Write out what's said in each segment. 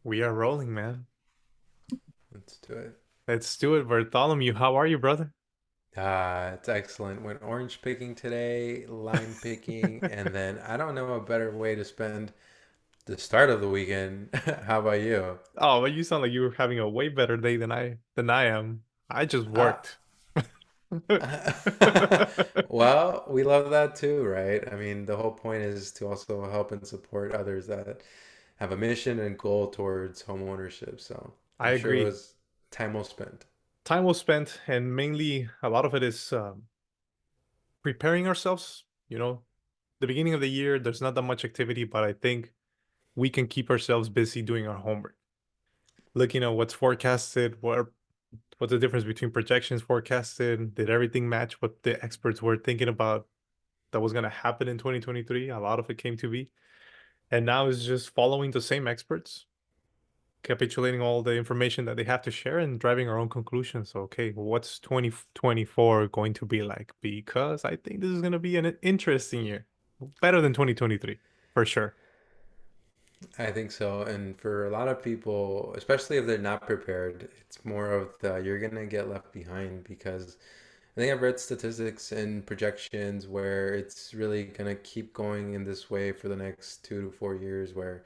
We are rolling, man. Let's do it. Let's do it, Bartholomew. How are you, brother? It's excellent. Went orange picking today, lime picking, and then I don't know a better way to spend the start of the weekend. How about you? Oh, but you sound like you were having a way better day than I am. I just Uh, worked. well, we love that too, right? I mean, the whole point is to also help and support others that have a mission and goal towards home ownership. So I I'm sure it agree. was time well spent. Time was spent, and mainly a lot of it is preparing ourselves. The beginning of the year, there's not that much activity, but I think we can keep ourselves busy doing our homework, looking at what's forecasted, what's the difference between projections forecasted, did everything match what the experts were thinking about that was going to happen in 2023. A lot of it came to be. And now it's just following the same experts, capitulating all the information that they have to share and driving our own conclusions. So, okay, well, what's 2024 going to be like? Because I think this is going to be an interesting year, better than 2023, for sure. I think so. And for a lot of people, especially if they're not prepared, it's more of the you're gonna get left behind because I think I've read statistics and projections where it's really gonna keep going in this way for the next 2 to 4 years, where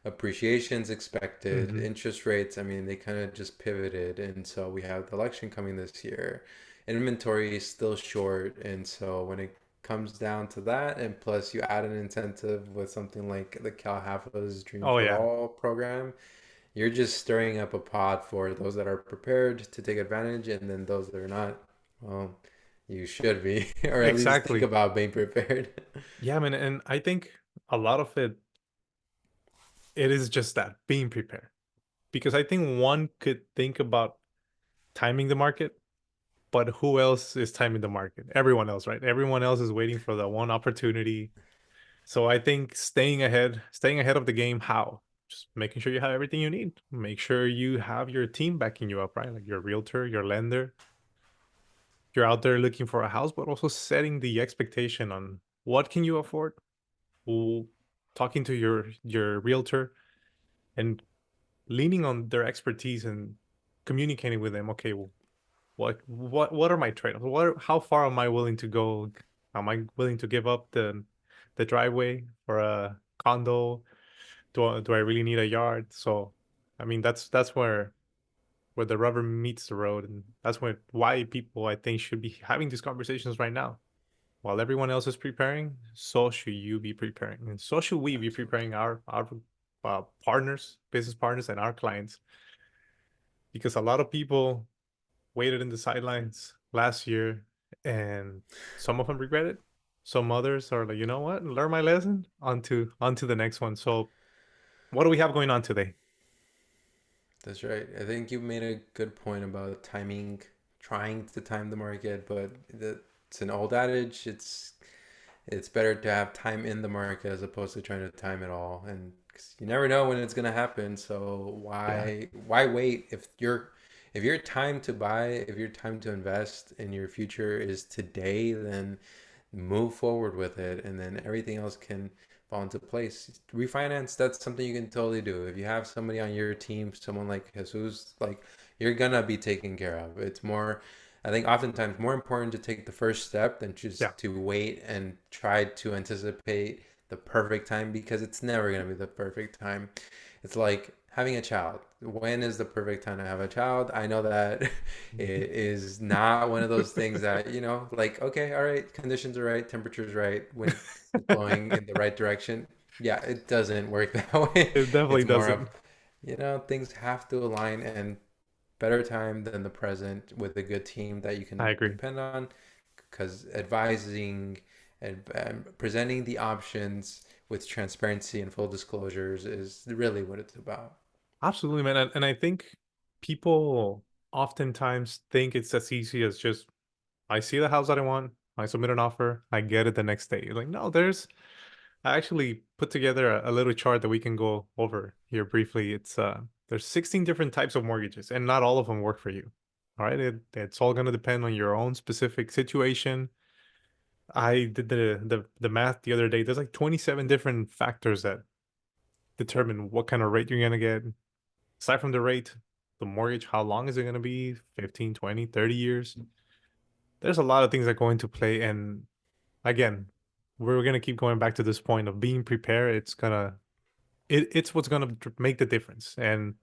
appreciation's expected, Hmm. interest rates, I mean, they kind of just pivoted. And so we have the election coming this year. Inventory is still short. And so when it comes down to that, and plus you add an incentive with something like the Cal Halfa's Dream Oh, for yeah. All program, you're just stirring up a pot for those that are prepared to take advantage, and then those that are not, well, you should be, or at least think Exactly. about being prepared. Yeah, man. And I think a lot of it is just that being prepared. Because I think one could think about timing the market, but who else is timing the market? Everyone else, right? Everyone else is waiting for the one opportunity. So I think staying ahead of the game, how? Just making sure you have everything you need. Make sure you have your team backing you up, right? Like your realtor, your lender. You're out there looking for a house, but also setting the expectation on what can you afford. Who, talking to your realtor and leaning on their expertise and communicating with them. Okay, well, what are my trade-offs? How far am I willing to go? Am I willing to give up the driveway for a condo? Do I really need a yard? So, I mean, that's where the rubber meets the road, and that's why people I think should be having these conversations right now. While everyone else is preparing, so should you be preparing, and so should we be Absolutely. preparing our partners, business partners, and our clients, because a lot of people waited in the sidelines last year, and some of them regret it. Some others are like, you know what, learn my lesson. On to the next one. So, what do we have going on today? That's right. I think you made a good point about timing, trying to time the market, but it's an old adage. It's better to have time in the market as opposed to trying to time it all. And 'cause you never know when it's gonna happen. So Yeah, why wait if your time to buy, if your time to invest in your future is today, then move forward with it, and then everything else can fall into place. Refinance, that's something you can totally do. If you have somebody on your team, someone like Jesus, like you're gonna be taken care of. It's more, I think, oftentimes more important to take the first step than yeah, just to wait and try to anticipate the perfect time, because it's never gonna be the perfect time. It's like having a child. When is the perfect time to have a child? I know that it is not one of those things that, like, okay, all right, conditions are right, temperature's right, wind is blowing in the right direction. Yeah, it doesn't work that way. it definitely It's more of, doesn't. things have to align, and better time than the present with a good team that you I can agree. depend on, because advising and presenting the options with transparency and full disclosures is really what it's about. Absolutely, man. And I think people oftentimes think it's as easy as just I see the house that I want, I submit an offer, I get it the next day. Like, no, I actually put together a little chart that we can go over here briefly. There's 16 different types of mortgages, and not all of them work for you. All right, it's all going to depend on your own specific situation. I did the math the other day. There's like 27 different factors that determine what kind of rate you're going to get. Aside from the rate, the mortgage, how long is it going to be? 15, 20, 30 years? There's a lot of things that go into play. And again, we're going to keep going back to this point of being prepared. It's what's going to make the difference. And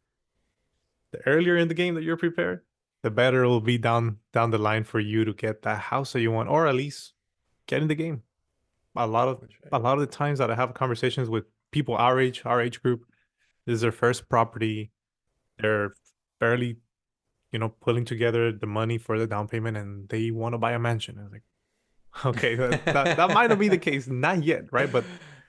the earlier in the game that you're prepared, the better it will be down the line for you to get that house that you want, or at least get in the game. A lot of That's right. a lot of the times that I have conversations with people our age group, this is their first property. They're barely, pulling together the money for the down payment, and they want to buy a mansion. I was like, okay, that might not be the case, not yet, right? But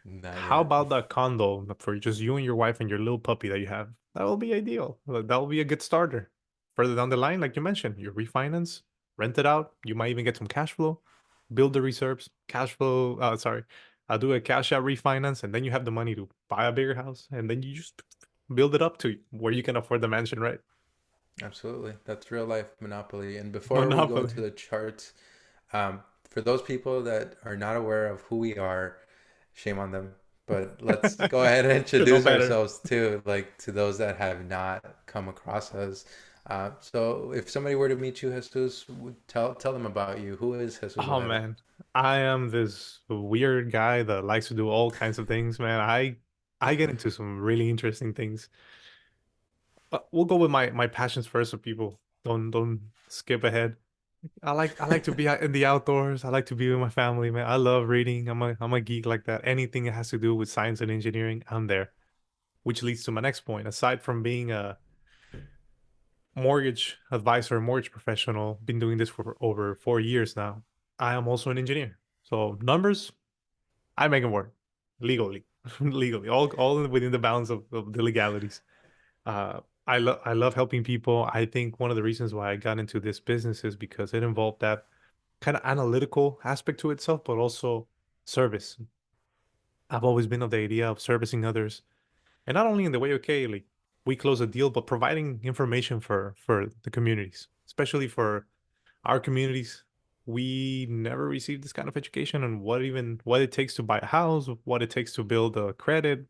Not how yet. about that condo for just you and your wife and your little puppy that you have? That will be ideal. That will be a good starter. Further down the line, like you mentioned, you refinance, rent it out. You might even get some cash flow, build the reserves, cash flow. Sorry, I'll do a cash out refinance, and then you have the money to buy a bigger house, and then you just build it up to where you can afford the mansion, right? Absolutely. That's real life Monopoly. And before we go into Monopoly. the charts, for those people that are not aware of who we are, shame on them. But let's go ahead and Should know introduce better. ourselves too, like to those that have not come across us. So if somebody were to meet you, Jesus, tell them about you. Who is Jesus Oh Ojeda? man, I am this weird guy that likes to do all kinds of things, man. I get into some really interesting things. We'll go with my passions first, so people don't skip ahead. I like to be out in the outdoors. I like to be with my family, man. I love reading. I'm a geek like that. Anything that has to do with science and engineering, I'm there. Which leads to my next point. Aside from being a mortgage advisor, mortgage professional, been doing this for over 4 years now. I am also an engineer. So numbers, I make them work legally, legally, all within the bounds of the legalities. I love helping people. I think one of the reasons why I got into this business is because it involved that kind of analytical aspect to itself, but also service. I've always been of the idea of servicing others, and not only in the way, okay, like we close a deal, but providing information for the communities, especially for our communities. We never received this kind of education on what it takes to buy a house, what it takes to build a credit.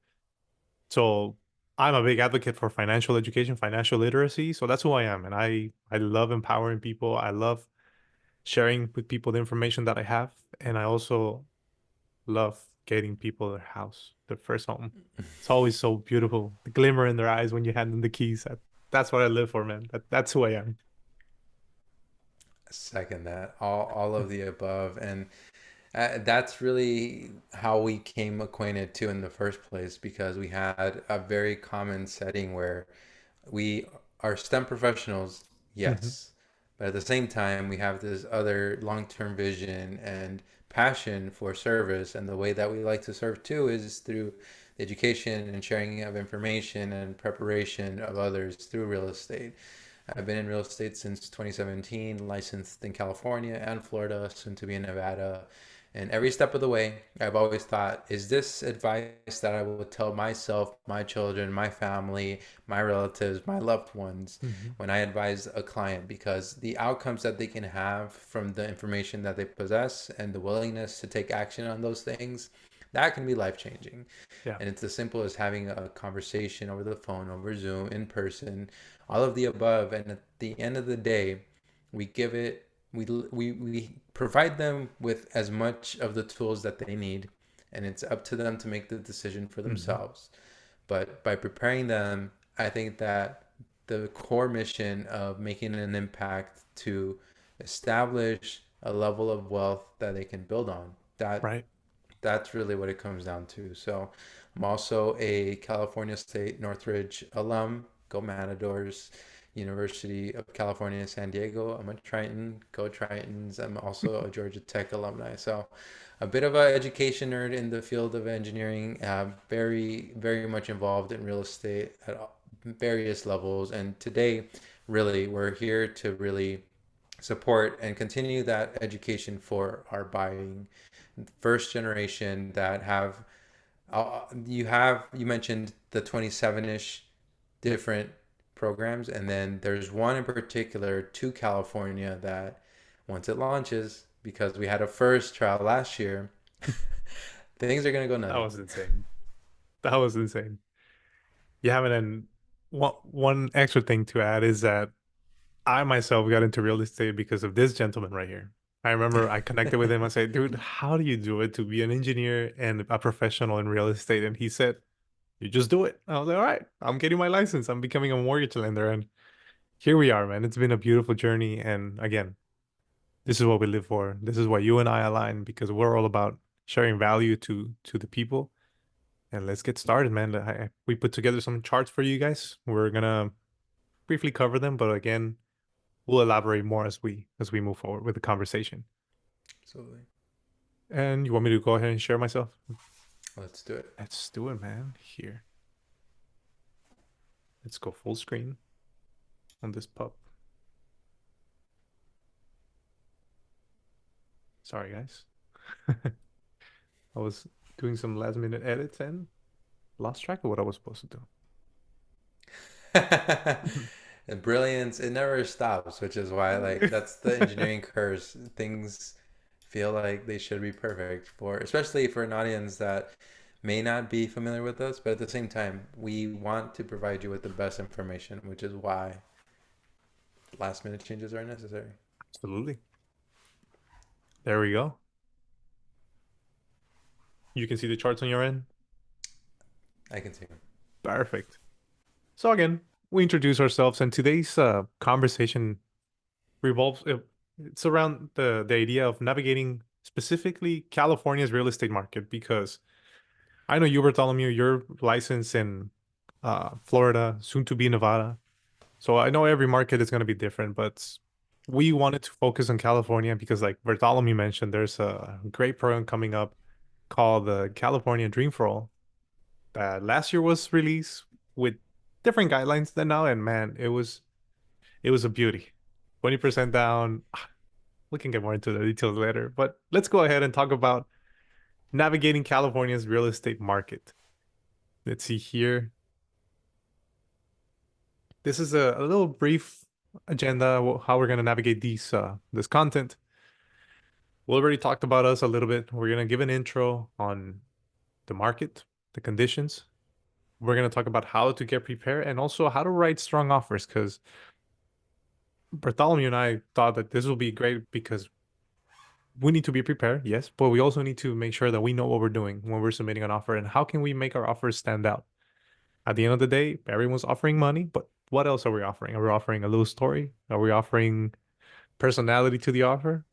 So I'm a big advocate for financial education, financial literacy. So that's who I am. And I love empowering people. I love sharing with people the information that I have. And I also love getting people their house, their first home. It's always so beautiful. The glimmer in their eyes when you hand them the keys. That's what I live for, man. That's who I am. Second that. All of the above. And that's really how we came acquainted too in the first place because we had a very common setting where we are STEM professionals, Hmm. yes, but at the same time we have this other long-term vision and passion for service, and the way that we like to serve too is through education and sharing of information and preparation of others through real estate. I've been in real estate since 2017, licensed in California and Florida, soon to be in Nevada. And every step of the way, I've always thought, is this advice that I would tell myself, my children, my family, my relatives, my loved ones Hmm. when I advise a client? Because the outcomes that they can have from the information that they possess and the willingness to take action on those things, that can be life changing. Yeah. And it's as simple as having a conversation over the phone, over Zoom, in person, all of the above. And at the end of the day, we give it, we provide them with as much of the tools that they need. And it's up to them to make the decision for Hmm. themselves. But by preparing them, I think that the core mission of making an impact to establish a level of wealth that they can build on, Right. that's really what it comes down to. So I'm also a California State Northridge alum. Go Matadors. University of California, San Diego. I'm a Triton. Go Tritons. I'm also a Georgia Tech alumni. So a bit of an education nerd in the field of engineering. Very, very much involved in real estate at various levels. And today, really, we're here to really support and continue that education for our buying first generation that have you mentioned the 27ish different programs, and then there's one in particular to California that once it launches, because we had a first trial last year, things are going to go That nutty. was insane. That was insane. Yeah, man. one extra thing to add is that I myself got into real estate because of this gentleman right here. I remember I connected with him. I said, dude, how do you do it to be an engineer and a professional in real estate? And he said, you just do it. I was like, all right, I'm getting my license. I'm becoming a mortgage lender. And here we are, man. It's been a beautiful journey. And again, this is what we live for. This is why you and I align because we're all about sharing value to the people. And let's get started, man. We put together some charts for you guys. We're gonna briefly cover them, but again, we'll elaborate more as we move forward with the conversation. Absolutely. And you want me to go ahead and share myself? Let's do it. Let's do it, man. Here. Let's go full screen on this pup. Sorry, guys. I was doing some last minute edits and lost track of what I was supposed to And brilliance, it never stops, which is why like do. that's the engineering curse. Things feel like they should be perfect for, especially for an audience that may not be familiar with us, but at the same time, we want to provide you with the best information, which is why last minute changes are necessary. Absolutely. There we go. You can see the charts on your end. I can see. Perfect. So again, we introduce ourselves, and today's conversation revolves. It's around the idea of navigating specifically California's real estate market because I know you, Bartholomew, you're licensed in Florida, soon to be Nevada. So I know every market is going to be different, but we wanted to focus on California because, like Bartholomew mentioned, there's a great program coming up called the California Dream for All that last year was released with different guidelines than now, and man, it was a beauty. 20% down. We can get more into the details later, but let's go ahead and talk about navigating California's real estate market. Let's see here. This is a little brief agenda how we're going to navigate this content. We already talked about us a little bit. We're going to give an intro on the market, the conditions. We're going to talk about how to get prepared and also how to write strong offers because Bartholomew and I thought that this will be great because we need to be prepared, yes, but we also need to make sure that we know what we're doing when we're submitting an offer and how can we make our offers stand out. At the end of the day, everyone's offering money, but what else are we offering? Are we offering a little story? Are we offering personality to the offer?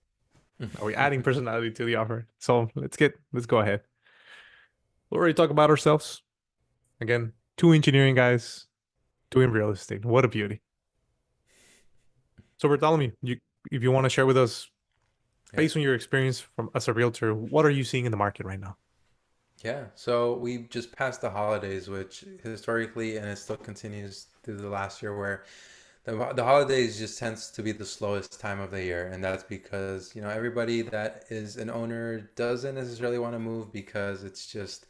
Are we adding personality to the offer? So let's go ahead. We'll already talk about ourselves. Again, two engineering guys doing real estate. What a beauty. So Bartholomew, if you want to share with us, Yeah. based on your experience from as a realtor, what are you seeing in the market right now? Yeah. So we just passed the holidays, which historically, and it still continues through the last year, where the holidays just tends to be the slowest time of the year, and that's because everybody that is an owner doesn't necessarily want to move because it's just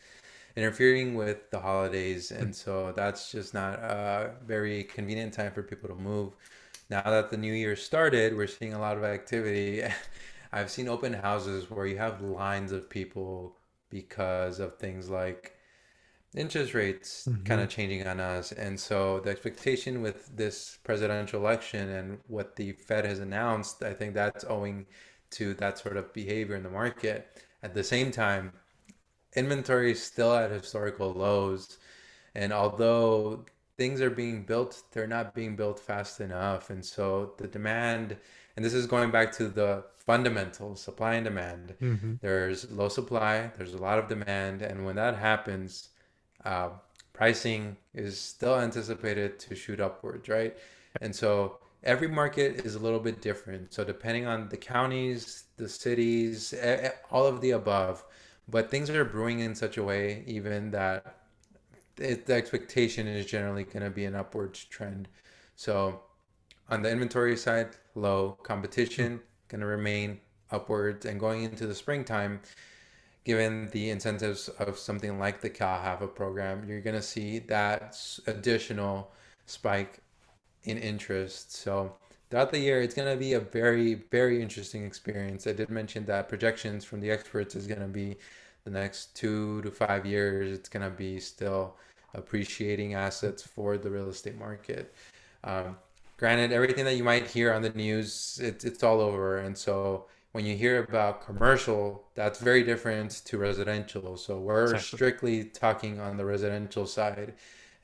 interfering with the holidays, and so that's just not a very convenient time for people to move. Now that the new year started, we're seeing a lot of activity. I've seen open houses where you have lines of people because of things like interest rates kind Mm-hmm. of changing on us. And so the expectation with this presidential election and what the Fed has announced, I think that's owing to that sort of behavior in the market. At the same time, inventory is still at historical lows. And although things are being built, they're not being built fast enough. And so the demand, and this is going back to the fundamentals, supply and demand. Mm-hmm. There's low supply, there's a lot of demand. And when that happens, uh, pricing is still anticipated to shoot upwards, right? And so every market is a little bit different. So depending on the counties, the cities, all of the above, but things are brewing in such a way even that the expectation is generally going to be an upwards trend. So on the inventory side, low competition going to remain upwards, and going into the springtime, given the incentives of something like the Cal have a program, you're going to see that additional spike in interest. So throughout the year, it's going to be a very, very interesting experience. I did mention that projections from the experts is going to be the next 2 to 5 years. It's going to be still appreciating assets for the real estate market. Um, Granted, everything that you might hear on the news, it's all over. And so when you hear about commercial, that's very different to residential. So we're Exactly. strictly talking on the residential side.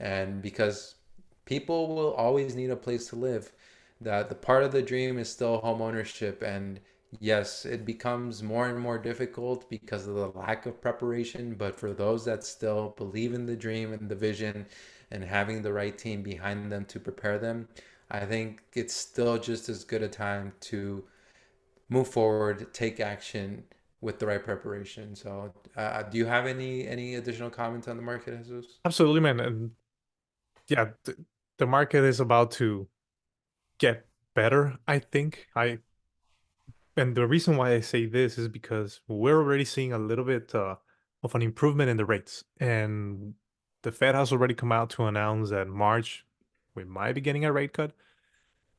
And because people will always need a place to live, that the part of the dream is still home ownership. And yes, it becomes more and more difficult because of the lack of preparation. But for those that still believe in the dream and the vision and having the right team behind them to prepare them, I think it's still just as good a time to move forward, take action with the right preparation. So, do you have any additional comments on the market, Jesus? Absolutely, man. And yeah, the market is about to get better, I think. And the reason why I say this is because we're already seeing a little bit of an improvement in the rates. And the Fed has already come out to announce that March we might be getting a rate cut.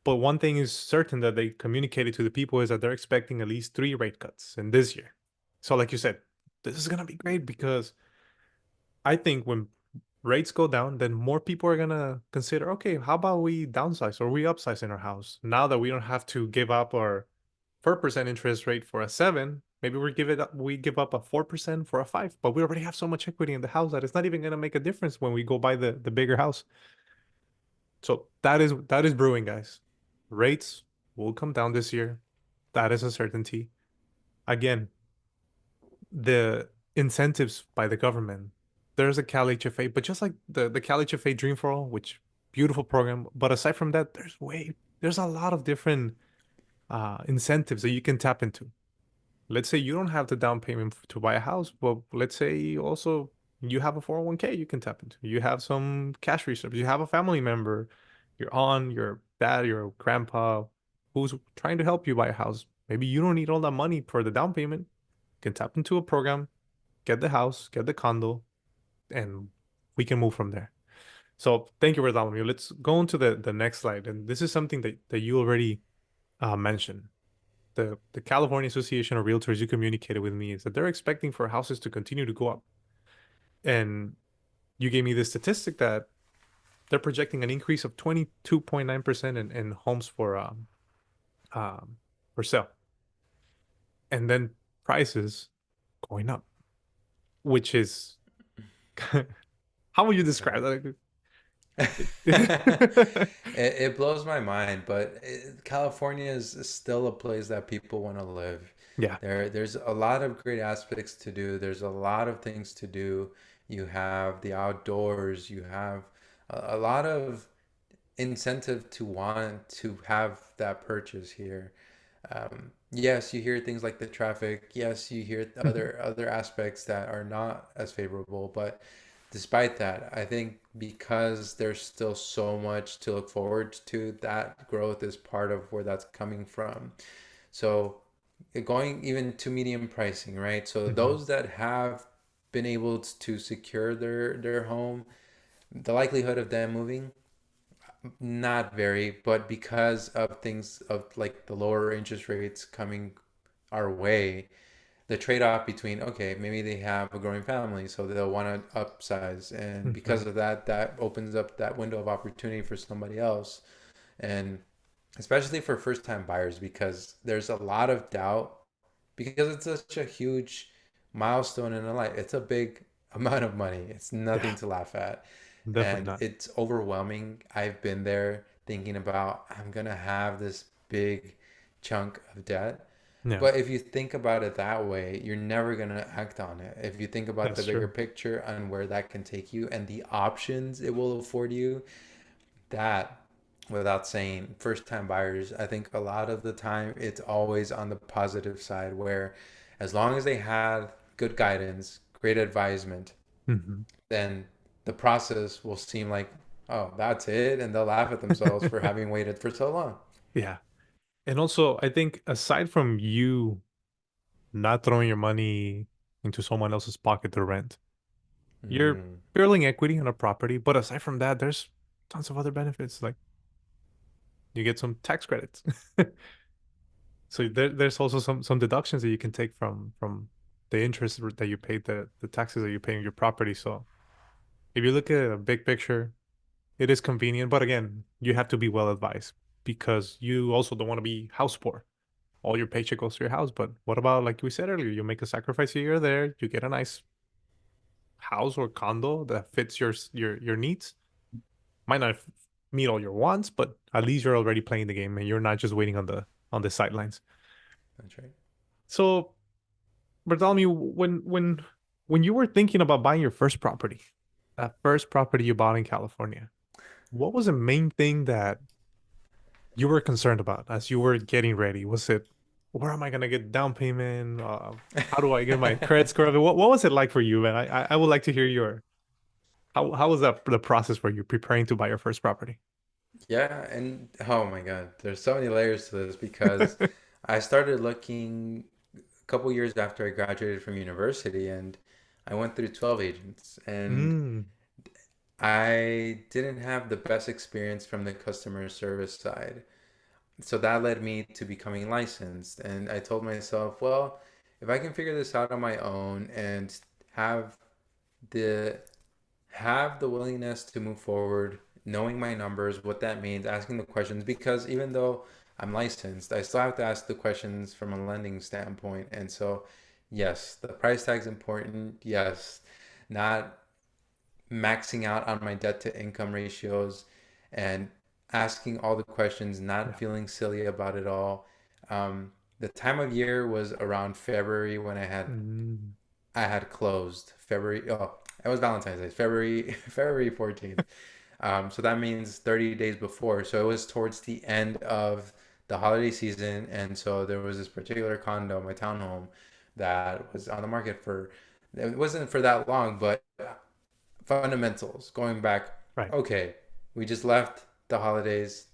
But one thing is certain that they communicated to the people is that they're expecting at least three rate cuts in this year. So, like you said, this is gonna be great because I think when rates go down, then more people are gonna consider, okay, how about we downsize or we upsize in our house now that we don't have to give up our 4% interest rate for a seven. Maybe we give up a 4% for a five, but we already have so much equity in the house that it's not even gonna make a difference when we go buy the bigger house. So that is brewing, guys. Rates will come down this year. That is a certainty. Again, the incentives by the government. There's a Cal HFA, but just like the Cal HFA Dream for All, which beautiful program. But aside from that, there's a lot of different incentives that you can tap into. Let's say you don't have the down payment to buy a house, but let's say also you have a 401k you can tap into. You have some cash reserves. You have a family member, your dad, your grandpa, who's trying to help you buy a house. Maybe you don't need all that money for the down payment. You can tap into a program, get the house, get the condo, and we can move from there. So thank you, Bartholomew. Let's go on to the next slide. And this is something that you already mentioned. The California Association of Realtors you communicated with me is that they're expecting for houses to continue to go up. And you gave me the statistic that they're projecting an increase of 22.9% in homes um, for sale. And then prices going up, which is how would you describe that? It blows my mind, but California is still a place that people want to live. Yeah. There's a lot of great aspects to do. There's a lot of things to do. You have the outdoors. You have a lot of incentive to want to have that purchase here. Yes, you hear things like the traffic. Yes, you hear other aspects that are not as favorable. But despite that, I think because there's still so much to look forward to, that growth is part of where that's coming from. So going even to medium pricing, right? So Mhm. those that have been able to secure their home, the likelihood of them moving, not very, but because of things of like the lower interest rates coming our way, the trade-off between, okay, maybe they have a growing family, so they'll want to upsize, and because Mhm. of that, that opens up that window of opportunity for somebody else. And especially for first-time buyers, because there's a lot of doubt, because it's such a huge milestone in a life. It's a big amount of money. It's nothing Yeah, to laugh at, definitely and not. it's overwhelming. I've been there thinking about, I'm gonna have this big chunk of debt. Yeah, But if you think about it that way, you're never going to act on it. If you think about the that's bigger true. picture and where that can take you and the options it will afford you, that, without saying first time buyers, I think a lot of the time it's always on the positive side where as long as they had good guidance, great advisement, Mhm. then the process will seem like, oh, that's it. And they'll laugh at themselves for having waited for so long. Yeah. And also, I think aside from you not throwing your money into someone else's pocket to rent, you're Mm, building equity on a property. But aside from that, there's tons of other benefits. Like you get some tax credits. So there's also some deductions that you can take from the interest that you paid, the taxes that you pay on your property. So if you look at a big picture, it is convenient, but again, you have to be well advised because you also don't want to be house poor. All your paycheck goes to your house. But what about, like we said earlier, you make a sacrifice here or there, you get a nice house or condo that fits your needs. Might not meet all your wants, but at least you're already playing the game and you're not just waiting on the sidelines. That's right. So, Bartholomew, when you were thinking about buying your first property, that first property you bought in California, what was the main thing that you were concerned about as you were getting ready? Was it where am I gonna get down payment? How do I get my credit score? What was it like for you, man? I would like to hear your how was that the process for you preparing to buy your first property? Yeah, and oh my God, there's so many layers to this because I started looking a couple years after I graduated from university, and I went through 12 agents, and Mm, I didn't have the best experience from the customer service side. So that led me to becoming licensed, and I told myself, well, if I can figure this out on my own and have the have the willingness to move forward, knowing my numbers, what that means, asking the questions, because even though I'm licensed, I still have to ask the questions from a lending standpoint. And so, yes, the price tag's important. Yes, not maxing out on my debt to income ratios and asking all the questions, not yeah. feeling silly about it all. The time of year was around February when Mm, I had closed February. Oh, it was Valentine's Day, February February 14th. So that means 30 days before. So it was towards the end of the holiday season, and so there was this particular condo, my townhome, that was on the market for. It wasn't for that long, but fundamentals going back. right. Okay, we just left the holidays,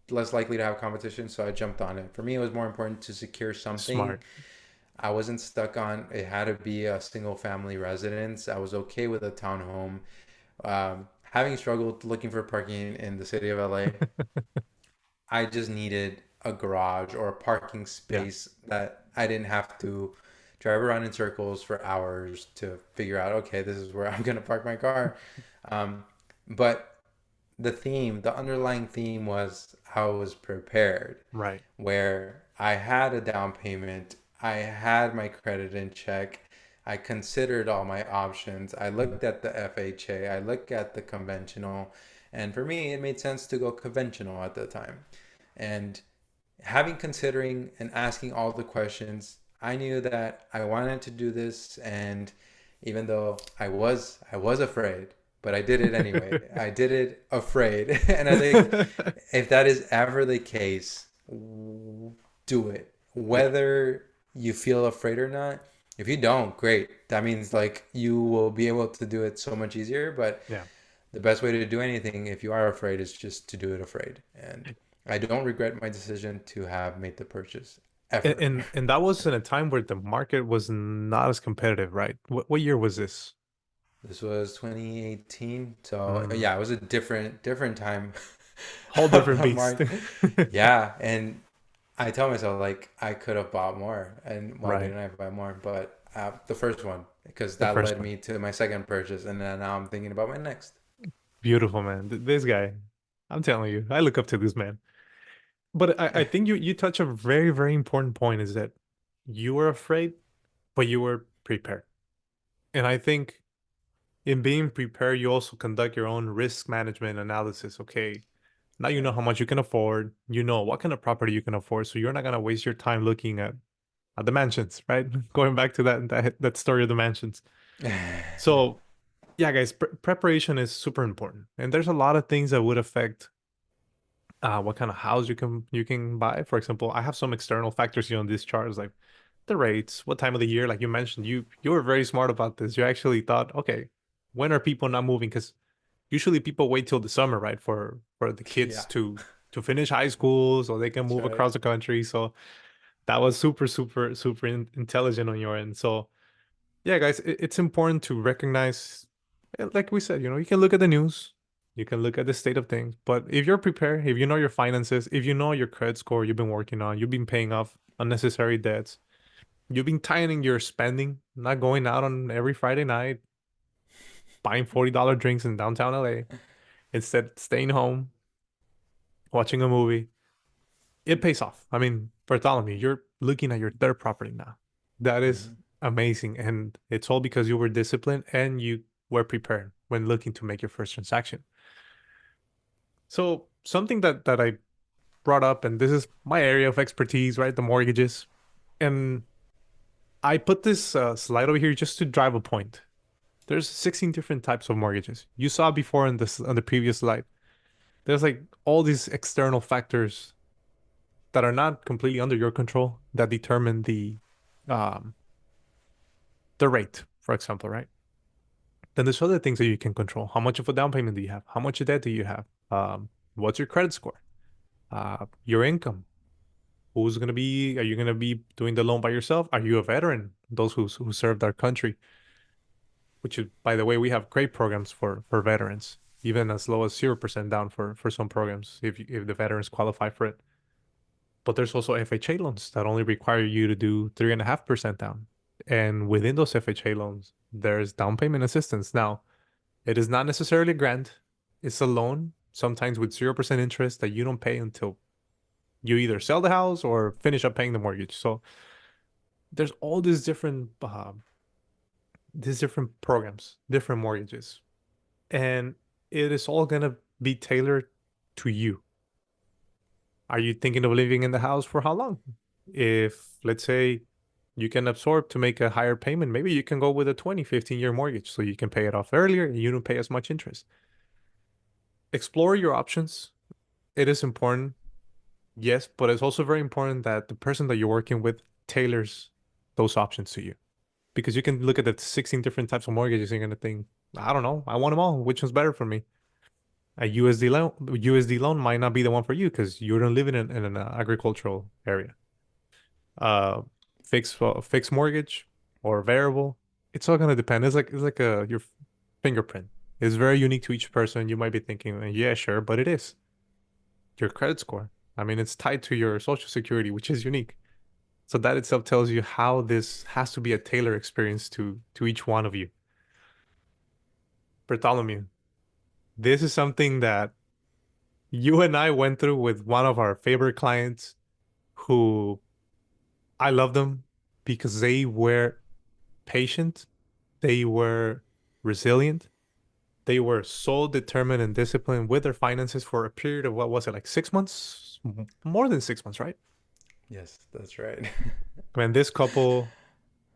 less likely to have competition, so I jumped on it. For me, it was more important to secure something. Smart. I wasn't stuck on it had to be a single family residence. I was okay with a townhome. Having struggled looking for parking in the city of LA, I just needed a garage or a parking Yeah. space that I didn't have to drive around in circles for hours to figure out, okay, this is where I'm going to park my car. Um, but the underlying theme was I was prepared, Right. where I had a down payment, I had my credit in check, I considered all my options, I Mm, looked at the FHA, I looked at the conventional, and for me, it made sense to go conventional at the time. And having considering and asking all the questions, I knew that I wanted to do this, and even though I was afraid, but I did it anyway. I did it afraid, and I think if that is ever the case, do it. Yeah. Whether you feel afraid or not. If you don't, great. That means like you will be able to do it so much easier. But Yeah. the best way to do anything, if you are afraid, is just to do it afraid. And I don't regret my decision to have made the purchase ever. And that was in a time where the market was not as competitive, right? What year was this? This was 2018, so Mm, yeah, it was a different time whole of different the beast. market. Yeah, and I tell myself like I could have bought more, and why Right. didn't I buy more? But the first one, because The that first led one. me to my second purchase, and then now I'm thinking about my next. Beautiful, man. This guy, I'm telling you, I look up to this man. But I think you touch a very, very important point is that you were afraid, but you were prepared. And I think in being prepared, you also conduct your own risk management analysis. Okay, now That's you know right. how much you can afford, you know what kind of property you can afford, so you're not gonna waste your time looking at the mansions, right? Going back to that story of the mansions. So yeah, guys, preparation is super important, and there's a lot of things that would affect what kind of house you can buy. For example, I have some external factors here on this chart, is like the rates, what time of the year. Like you mentioned, you were very smart about this. You actually thought, okay, when are people not moving? Because usually people wait till the summer, right, for the kids Yeah, to finish high school so they can that's move right. across the country. So that was super, super, super intelligent on your end. So yeah, guys, it's important to recognize, like we said, you can look at the news, you can look at the state of things, but if you're prepared, if you know your finances, if you know your credit score you've been working on, you've been paying off unnecessary debts, you've been tightening your spending, not going out on every Friday night, buying $40 drinks in downtown LA, instead staying home, watching a movie, it pays off. I mean, Bartholomew, you're looking at your third property now. That is Mhm. amazing. And it's all because you were disciplined and you were prepared when looking to make your first transaction. So something that I brought up, and this is my area of expertise, right? The mortgages. And I put this slide over here just to drive a point. There's 16 different types of mortgages. You saw before in this on the previous slide. There's like all these external factors that are not completely under your control that determine um the rate, for example, right? Then there's other things that you can control. How much of a down payment do you have? How much debt do you have? What's your credit score? Your income. Who's gonna be? Are you gonna be doing the loan by yourself? Are you a veteran? Those who served our country, which is, by the way, we have great programs for veterans, even as low as 0% down for some programs if the veterans qualify for it. But there's also FHA loans that only require you to do 3.5% down. And within those FHA loans, there's down payment assistance. Now, it is not necessarily a grant, it's a loan, sometimes with 0% interest that you don't pay until you either sell the house or finish up paying the mortgage. So there's all these different programs, different mortgages, and it is all gonna be tailored to you. Are you thinking of living in the house for how long? If, let's say, you can absorb to make a higher payment, maybe you can go with a 20, 15-year mortgage so you can pay it off earlier and you don't pay as much interest. Explore your options. It is important, yes, but it's also very important that the person that you're working with tailors those options to you. Because you can look at the 16 different types of mortgages and you're gonna think, I don't know, I want them all. Which one's better for me? A USD loan might not be the one for you because you don't live in an agricultural area. uh fixed mortgage or variable, it's all gonna depend. It's like a your fingerprint. It's very unique to each person. You might be thinking, yeah, sure, but it is your credit score. I mean, it's tied to your social security, which is unique. So that itself tells you how this has to be a tailored experience to each one of you. Bartholomew, this is something that you and I went through with one of our favorite clients who I love them because they were patient. They were resilient. They were so determined and disciplined with their finances for a period of what was it, like 6 months? More than 6 months, right? Yes, that's right. I mean, this couple,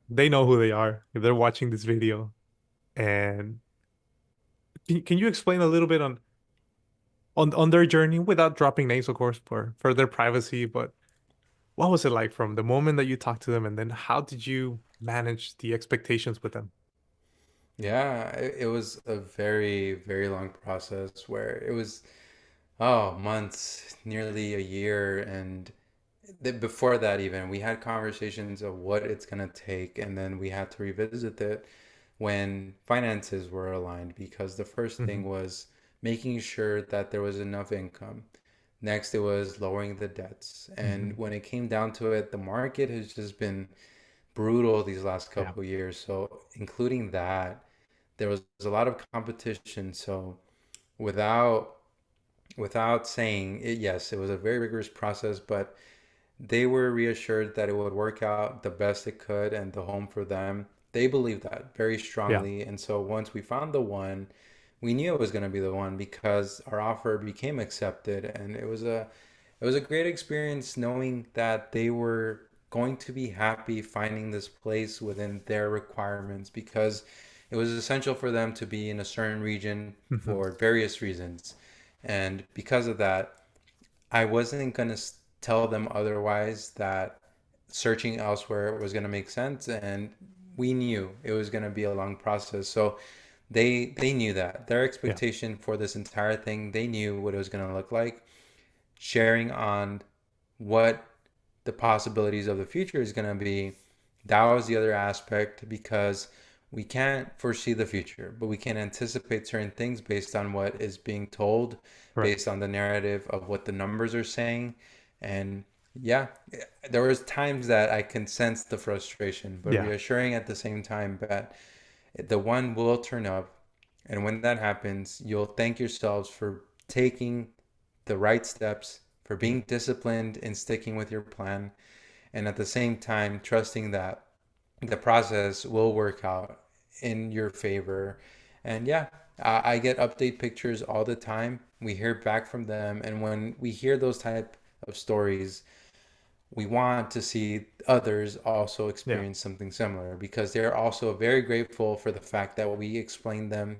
they know who they are if they're watching this video. And can you explain a little bit on their journey without dropping names, of course, for their privacy, but what was it like from the moment that you talked to them, and then how did you manage the expectations with them? Yeah, it was a very, very long process where it was, oh, months, nearly a year. And before that, even, we had conversations of what it's going to take. And then we had to revisit it when finances were aligned, because the first Hmm. thing was making sure that there was enough income. Next, it was lowering the debts. And Hmm. when it came down to it, the market has just been brutal these last Yeah. couple of years. So, including that, there was a lot of competition. So, without saying it, yes, it was a very rigorous process, but they were reassured that it would work out the best it could and the home for them. They believed that very Yeah. strongly. And so once we found the one, we knew it was going to be the one because our offer became accepted. And it was a great experience knowing that they were going to be happy finding this place within their requirements, because it was essential for them to be in a certain region Hmm. for various reasons. And because of that, I wasn't going to tell them otherwise that searching elsewhere was going to make sense. And we knew it was going to be a long process. So they knew that their Yeah. expectation for this entire thing, they knew what it was going to look like. Sharing on what the possibilities of the future is going to be, that was the other aspect, because we can't foresee the future, but we can anticipate certain things based on what is being told, Right. based on the narrative of what the numbers are saying. And yeah, there was times that I can sense the frustration, but Yeah. reassuring at the same time that the one will turn up. And when that happens, you'll thank yourselves for taking the right steps, for being disciplined and sticking with your plan, and at the same time, trusting that the process will work out in your favor. And yeah, I get update pictures all the time. We hear back from them, and when we hear those type of stories, we want to see others also Yeah. experience something similar because they're also very grateful for the fact that we explained them.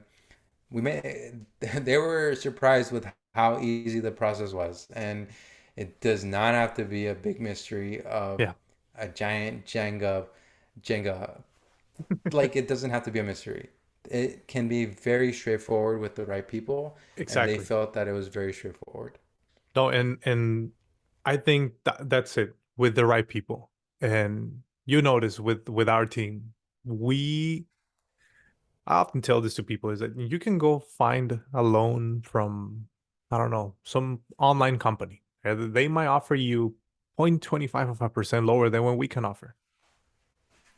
We may they were surprised with how easy the process was, and it does not have to be a big mystery of Yeah. a giant Jenga. Like, it doesn't have to be a mystery. It can be very straightforward with the right people, and they Exactly. felt that it was very straightforward. No, and I think that's it with the right people. And you notice with our team, we I often tell this to people is that you can go find a loan from, I don't know, some online company. They might offer you 0.25% lower than what we can offer.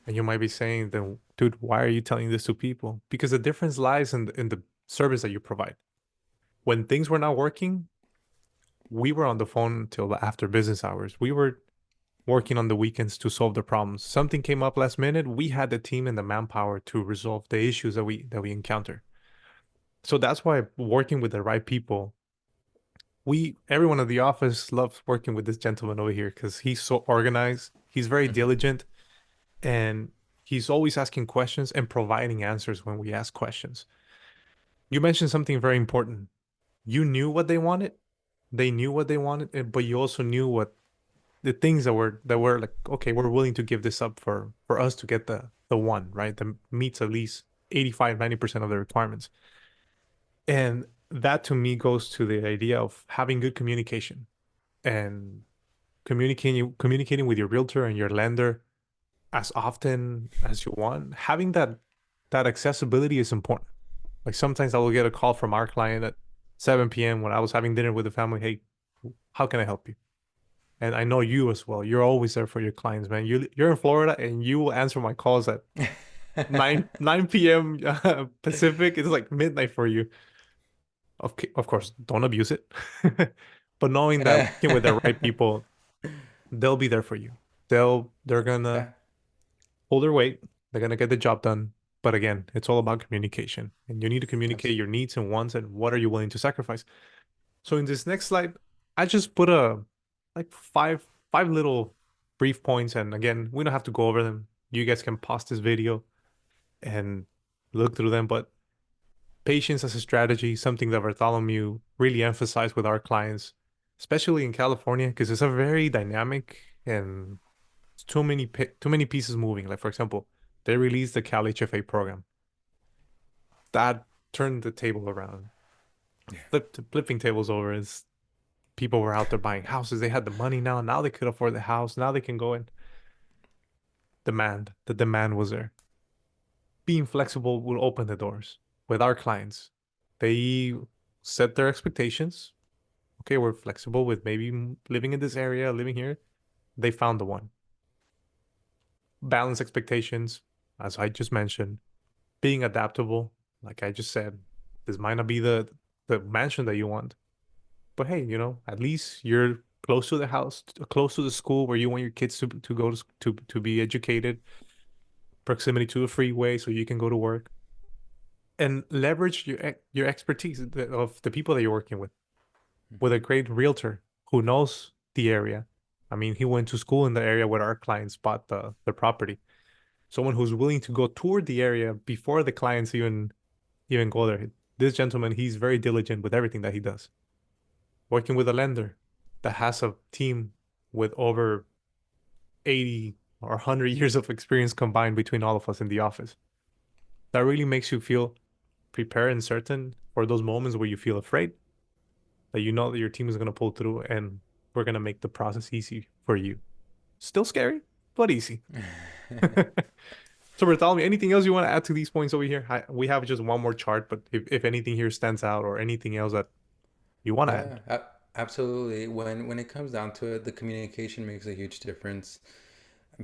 And you might be saying, then, dude, why are you telling this to people? Because the difference lies in the service that you provide. When things were not working, we were on the phone until after business hours. We were working on the weekends to solve the problems. Something came up last minute, we had the team and the manpower to resolve the issues that we encounter. So that's why working with the right people, we everyone in the office loves working with this gentleman over here because he's so organized, he's very diligent, and he's always asking questions and providing answers when we ask questions. You mentioned something very important. You knew what they wanted, they knew what they wanted, but you also knew what the things that were like, okay, we're willing to give this up for us to get the one, right? That meets at least 85-90% of the requirements. And that to me goes to the idea of having good communication and communicating with your realtor and your lender as often as you want. Having that accessibility is important. Like sometimes I will get a call from our client at 7 p.m. when I was having dinner with the family. Hey, how can I help you? And I know you as well. You're always there for your clients, man. You're in Florida and you will answer my calls at 9 p.m. Pacific. It's like midnight for you. Of course, don't abuse it. But knowing that working with the right people, they'll be there for you. They're gonna Yeah, hold their weight. They're gonna get the job done. But again, it's all about communication. And you need to communicate absolutely. your needs and wants and what are you willing to sacrifice. So in this next slide, I just put a like five little brief points. And again, we don't have to go over them. You guys can pause this video and look through them. But patience as a strategy, something that Bartholomew really emphasized with our clients, especially in California, because it's a very dynamic and it's too many pieces moving. Like for example, they released the Cal HFA program that turned the table around, flipping tables over. Is people were out there buying houses. They had the money now. Now they could afford the house. Now they can go and demand. The demand was there. Being flexible will open the doors with our clients. They set their expectations. Okay, we're flexible with maybe living in this area, living here. They found the one. Balance expectations, as I just mentioned, being adaptable. Like I just said, this might not be the mansion that you want, but hey, at least you're close to the house, close to the school where you want your kids to go to be educated, proximity to the freeway so you can go to work and leverage your expertise of the people that you're working with a great realtor who knows the area. I mean, he went to school in the area where our clients bought the property. Someone who's willing to go tour the area before the clients even go there. This gentleman, he's very diligent with everything that he does. Working with a lender that has a team with over 80 or 100 years of experience combined between all of us in the office. That really makes you feel prepared and certain for those moments where you feel afraid, that you know that your team is going to pull through and we're going to make the process easy for you. Still scary, but easy. So, Bartholomew, anything else you want to add to these points over here? We have just one more chart, but if anything here stands out or anything else that you want to Yeah, add. absolutely. When it comes down to it, the communication makes a huge difference.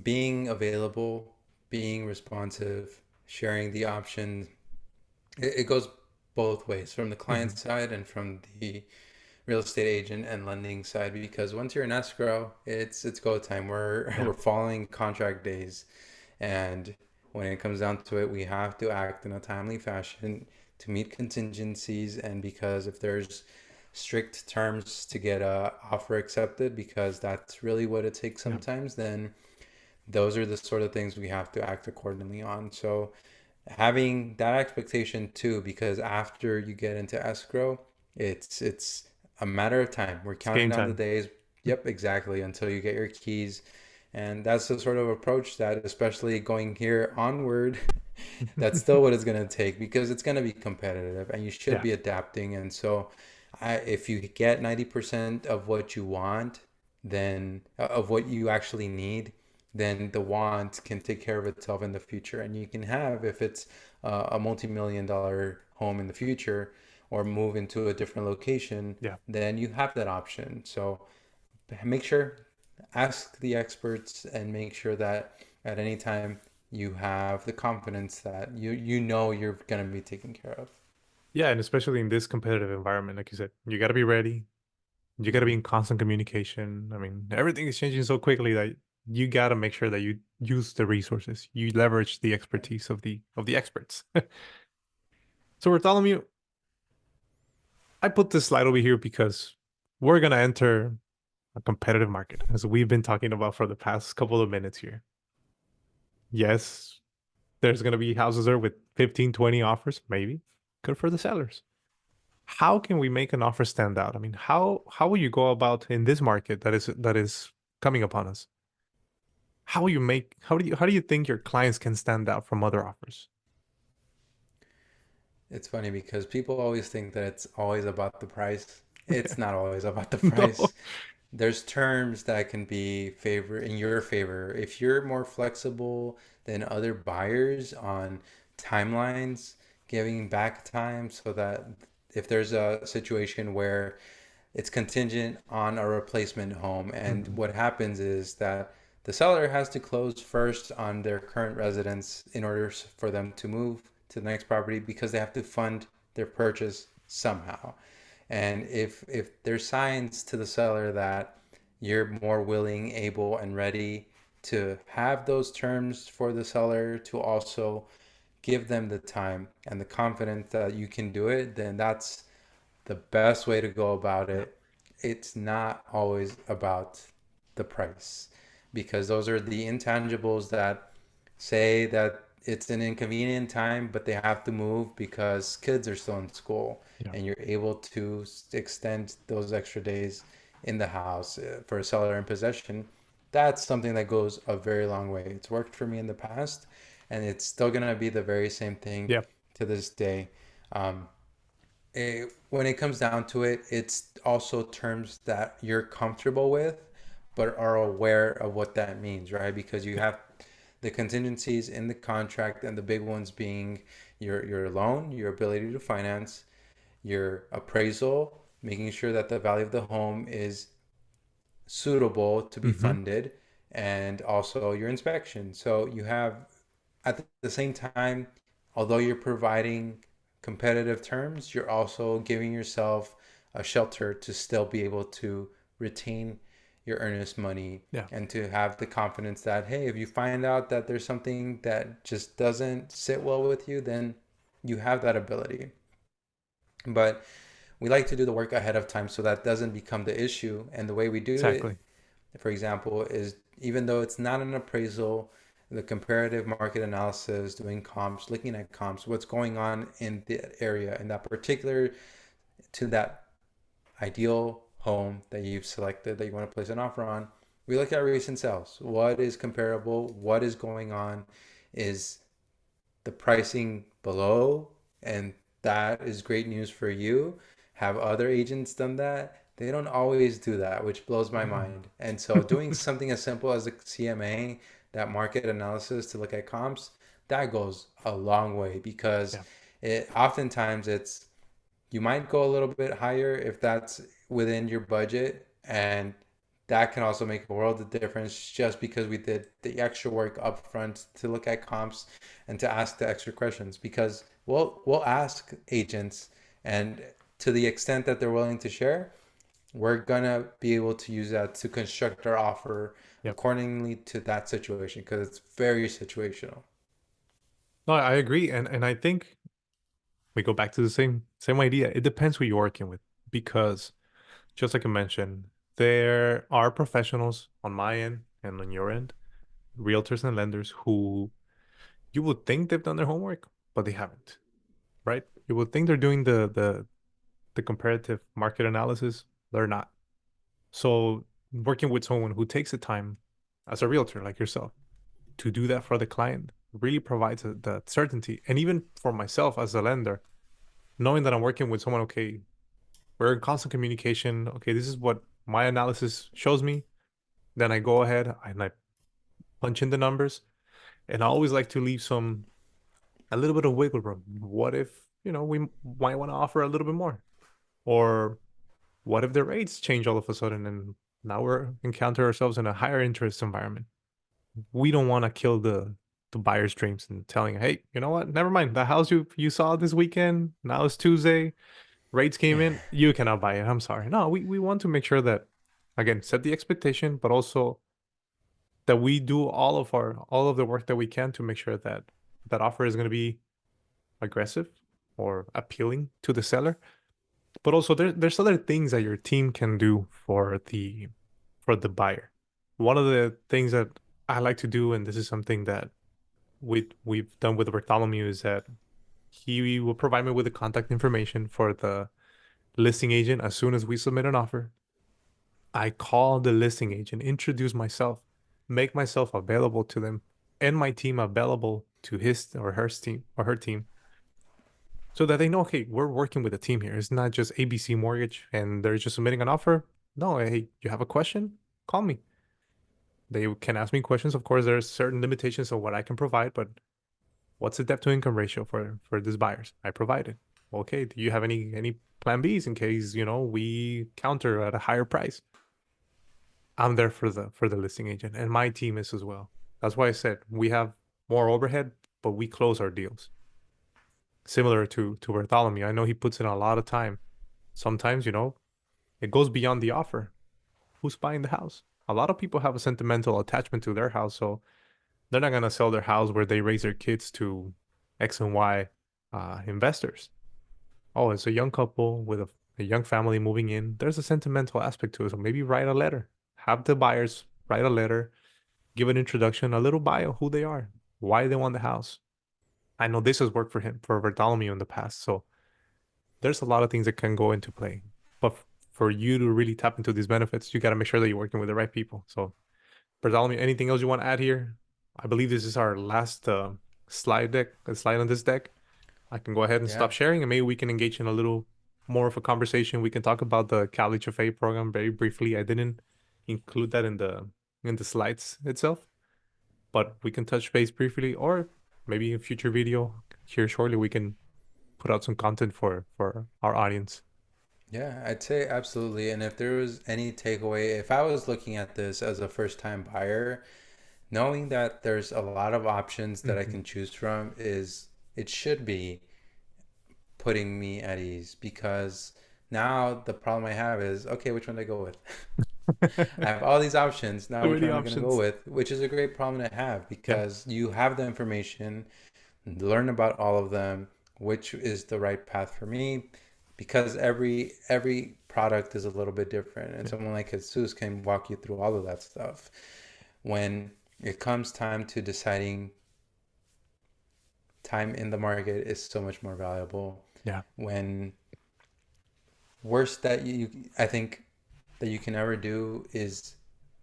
Being available, being responsive, sharing the options, it goes both ways, from the client Hmm. side and from the real estate agent and lending side, because once you're in escrow, it's go time. We're Yeah. we're following contract days, and when it comes down to it, we have to act in a timely fashion to meet contingencies. And because if there's strict terms to get a offer accepted, because that's really what it takes Yeah. sometimes, then those are the sort of things we have to act accordingly on. So having that expectation too, because after you get into escrow, it's a matter of time. We're It's counting game down the time. days. Yep, exactly, until you get your keys. And that's the sort of approach that, especially going here onward, that's still what it's going to take, because it's going to be competitive and you should Yeah. be adapting. And so if you get 90% of what you want, then of what you actually need, then the want can take care of itself in the future. And you can have, if it's a multi-million dollar home in the future, or move into a different location, Yeah. then you have that option. So make sure, ask the experts, and make sure that at any time you have the confidence that you know you're going to be taken care of. Yeah. And especially in this competitive environment, like you said, you got to be ready. You got to be in constant communication. I mean, everything is changing so quickly that you got to make sure that you use the resources, you leverage the expertise of the experts. So Bartholomew, I put this slide over here because we're gonna enter a competitive market, as we've been talking about for the past couple of minutes here. Yes, there's gonna be houses there with 15, 20 offers, maybe. Good for the sellers. How can we make an offer stand out? I mean, how will you go about in this market that is coming upon us? How will you make how do you think your clients can stand out from other offers? It's funny because people always think that it's always about the price. It's not always about the No. price. There's terms that can be favor in your favor. If you're more flexible than other buyers on timelines, giving back time, so that if there's a situation where it's contingent on a replacement home, and Mhm. what happens is that the seller has to close first on their current residence in order for them to move to the next property, because they have to fund their purchase somehow. And if there's signs to the seller that you're more willing, able, and ready to have those terms for the seller, to also give them the time and the confidence that you can do it, then that's the best way to go about Yeah. it. It's not always about the price, because those are the intangibles that say that it's an inconvenient time, but they have to move because kids are still in school, Yeah. and you're able to extend those extra days in the house for a seller in possession. That's something that goes a very long way. It's worked for me in the past, and it's still going to be the very same thing Yeah. to this day. Um, when it comes down to it, it's also terms that you're comfortable with, but are aware of what that means, right? Because you Yeah. have the contingencies in the contract, and the big ones being your loan, your ability to finance, your appraisal, making sure that the value of the home is suitable to be Hmm. funded, and also your inspection. So you have, at the same time, although you're providing competitive terms, you're also giving yourself a shelter to still be able to retain your earnest money, Yeah. and to have the confidence that, hey, if you find out that there's something that just doesn't sit well with you, then you have that ability. But we like to do the work ahead of time so that doesn't become the issue. And the way we do Exactly. it, for example, is, even though it's not an appraisal, the comparative market analysis, doing comps, looking at comps, what's going on in the area, in that particular, to that ideal home that you've selected, that you want to place an offer on. We look at recent sales. What is comparable? What is going on? Is the pricing below? And that is great news for you. Have other agents done that? They don't always do that, which blows my Mm. mind. And so doing something as simple as the CMA, that market analysis to look at comps, that goes a long way, because Yeah. it oftentimes it's, you might go a little bit higher if that's within your budget, and that can also make a world of difference just because we did the extra work up front to look at comps and to ask the extra questions, because we'll ask agents, and to the extent that they're willing to share, we're gonna be able to use that to construct our offer Yep. accordingly to that situation, because it's very situational. No, I agree, and I think we go back to the same idea. It depends who you're working with, because just like I mentioned, there are professionals on my end and on your end, realtors and lenders who you would think they've done their homework, but they haven't, right? You would think they're doing the comparative market analysis. They're not. So working with someone who takes the time as a realtor like yourself to do that for the client really provides the certainty. And even for myself as a lender, knowing that I'm working with someone, okay, we're in constant communication. Okay, this is what my analysis shows me. Then I go ahead and I punch in the numbers. And I always like to leave a little bit of wiggle room. What if, we might want to offer a little bit more? Or what if the rates change all of a sudden and now we're encounter ourselves in a higher interest environment? We don't want to kill the buyer's dreams and telling, hey, you know what? Never mind. The house you saw this weekend, now it's Tuesday, rates came in, you cannot buy it. I'm sorry. No, we want to make sure that again, set the expectation, but also that we do all of the work that we can to make sure that that offer is going to be aggressive or appealing to the seller. But also there's other things that your team can do for the buyer. One of the things that I like to do, and this is something that we've done with Bartholomew, is that he will provide me with the contact information for the listing agent as soon as we submit an offer. I call the listing agent, introduce myself, make myself available to them, and my team available to his or her team, so that they know, okay, we're working with a team here. It's not just ABC Mortgage and they're just submitting an offer. No, hey, you have a question? Call me. They can ask me questions. Of course, there's certain limitations of what I can provide, but what's the debt to income ratio for these buyers? I provide it. Okay, do you have any plan Bs in case, we counter at a higher price? I'm there for the listing agent, and my team is as well. That's why I said we have more overhead, but we close our deals. Similar to Bartholomew, I know he puts in a lot of time. Sometimes, it goes beyond the offer. Who's buying the house? A lot of people have a sentimental attachment to their house, so they're not gonna sell their house where they raise their kids to X and Y investors. Oh, it's a young couple with a young family moving in. There's a sentimental aspect to it, so maybe write a letter. Have the buyers write a letter, give an introduction, a little bio, who they are, why they want the house. I know this has worked for him, for Bartholomew in the past, so there's a lot of things that can go into play. But for you to really tap into these benefits, you got to make sure that you're working with the right people. So, Bartholomew, anything else you want to add here? I believe this is our last slide on this deck. I can go ahead and Yeah. stop sharing, and maybe we can engage in a little more of a conversation. We can talk about the College of A program very briefly. I didn't include that in the slides itself, but we can touch base briefly, or maybe in a future video here shortly we can put out some content for our audience. Yeah, I'd say absolutely. And if there was any takeaway, if I was looking at this as a first time buyer, knowing that there's a lot of options that I Mhm. can choose from is, it should be putting me at ease, because now the problem I have is, okay, which one do I go with? I have all these options. Now, So which many one am I going to go options. with? Which is a great problem to have, Yeah, because you have the information, learn about all of them, which is the right path for me, because every product is a little bit different, and yeah, someone like Jesus can walk you through all of that stuff. When it comes time to deciding, time in the market is so much more valuable. yeah, When worst that you I think that you can ever do is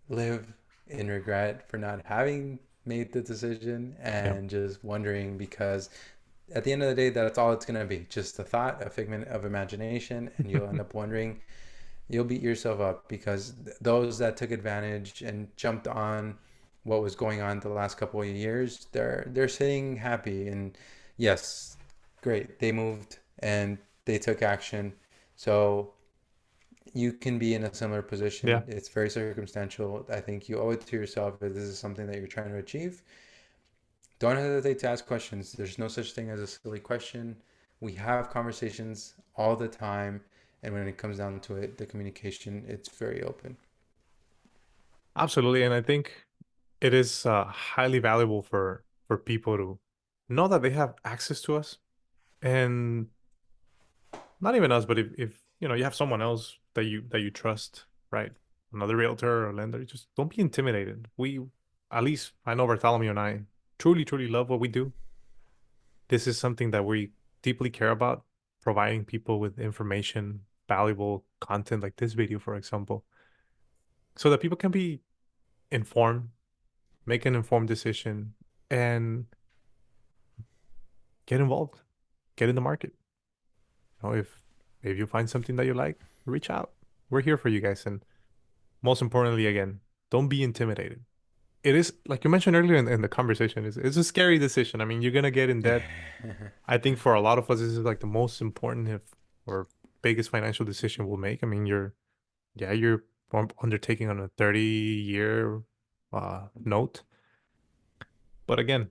live in regret for not having made the decision, yeah. and just wondering, because at the end of the day, that's all it's going to be, just a thought, a figment of imagination, and you'll end up wondering, you'll beat yourself up, because those that took advantage and jumped on what was going on the last couple of years, they're sitting happy, and yes, great, they moved and they took action. So You can be in a similar Yeah, position. It's very circumstantial. I think you owe it to yourself if this is something that you're trying to achieve. Don't hesitate to ask questions. There's no such thing as a silly question. We have conversations all the time, and when it comes down to it, the communication, it's very open. absolutely. And I think it is highly valuable for people to know that they have access to us, and not even us, but if you know you have someone else that you trust, right? Another realtor or lender, just don't be intimidated. We, at least I know Bartholomew and I truly love what we do. This is something that we deeply care about, providing people with information, valuable content like this video, for example, so that people can be informed, make an informed decision, and get involved, get in the market. You know, if you find something that you like, reach out. We're here for you guys. And most importantly, again, don't be intimidated. It is, like you mentioned earlier in the conversation, it's a scary decision. I mean, you're gonna get in debt. I think for a lot of us, this is like the most important if or biggest financial decision we'll make. I mean, you're undertaking on a 30-year note. But again,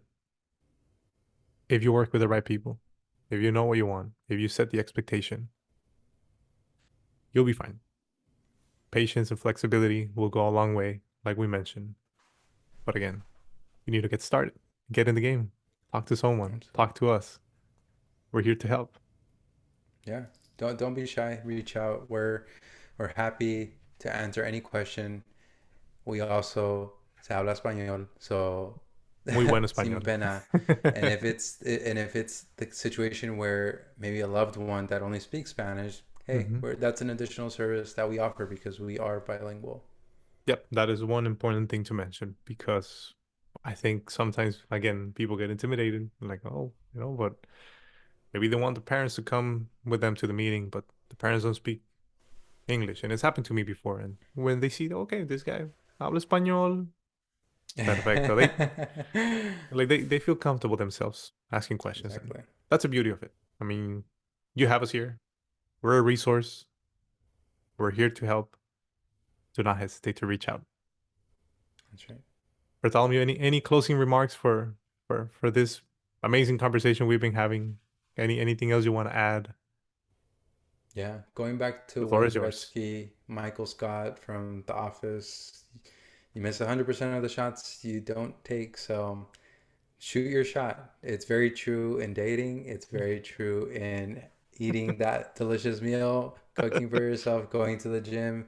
if you work with the right people, if you know what you want, if you set the expectation, you'll be fine. Patience and flexibility will go a long way, like we mentioned. But again, you need to get started, get in the game, talk to someone, Absolutely. talk to us. We're here to help. Yeah. Don't be shy. Reach out. We're happy to answer any question. We also se habla español, so Muy buen sin español. pena. And if it's the situation where maybe a loved one that only speaks Spanish, hey, Hmm. that's an additional service that we offer because we are bilingual. Yep, that is one important thing to mention because I think sometimes, again, people get intimidated, like, oh, but maybe they want the parents to come with them to the meeting, but the parents don't speak English. And it's happened to me before. And when they see, okay, this guy habla español, perfecto. They feel comfortable themselves asking questions. And Exactly. that's the beauty of it. I mean, you have us here. We're a resource. We're here to help. Do not hesitate to reach out. That's right. Bartholomew, any closing remarks for this amazing conversation we've been having? Anything else you want to add? Yeah, going back to The floor Wayne is yours. Gretzky, Michael Scott from The Office, you miss 100% of the shots you don't take. So shoot your shot. It's very true in dating. It's very true in eating that delicious meal, cooking for yourself, going to the gym,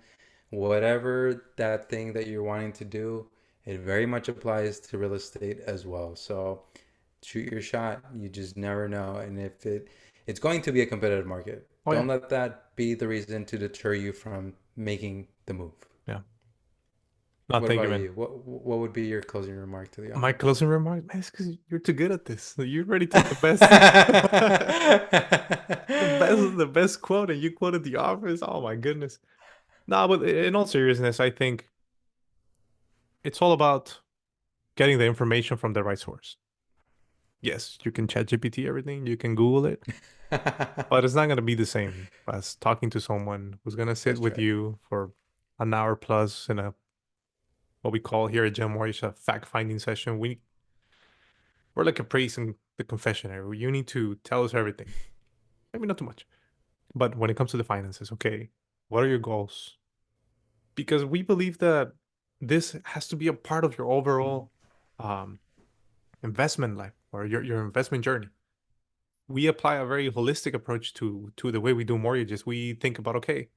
whatever that thing that you're wanting to do. It very much applies to real estate as well. So shoot your shot. You just never know. And if it's going to be a competitive market. Oh yeah, Don't let that be the reason to deter you from making the move. yeah. No, What thank you, about man. you? What would be your closing remark to the My audience? closing remark, man, it's because you're too good at this. You already took the best, the best quote, and you quoted The Office. Oh my goodness. No, but in all seriousness, I think it's all about getting the information from the right source. Yes, you can chat GPT everything, you can Google it, but it's not going to be the same as talking to someone who's going to sit That's with right. you for an hour plus in a what we call here at Gemwise a fact-finding session. We're like a priest in the confessionary. You need to tell us everything. Maybe not too much, but when it comes to the finances, okay, what are your goals? Because we believe that this has to be a part of your overall um, investment life or your investment journey. We apply a very holistic approach to the way we do mortgages. We think about, okay,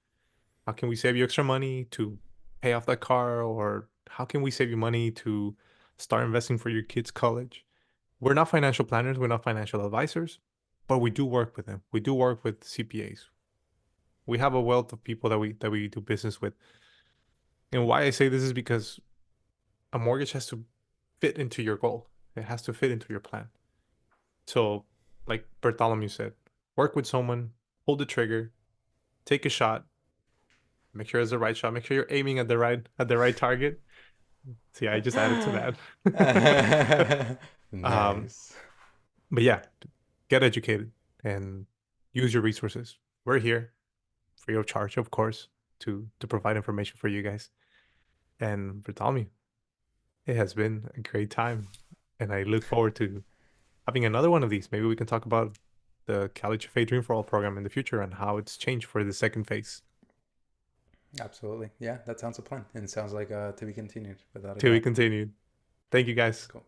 how can we save you extra money to pay off that car, or how can we save you money to start investing for your kids' college? We're not financial planners, we're not financial advisors, but we do work with them. We do work with CPAs. We have a wealth of people that we do business with. And why I say this is because a mortgage has to fit into your goal. It has to fit into your plan. So, like Bartholomew said, work with someone, pull the trigger, take a shot, make sure it's the right shot, make sure you're aiming at the right target. See, I just added to that. Nice. But yeah, get educated and use your resources. We're here free of charge, of course, to provide information for you guys. And Bartholomew, it has been a great time, and I look forward to having another one of these. Maybe we can talk about the College of Dream for All program in the future and how it's changed for the second phase. Absolutely. Yeah, that sounds a plan and sounds like to be continued without a Till we doubt. continue. Thank you guys. Cool.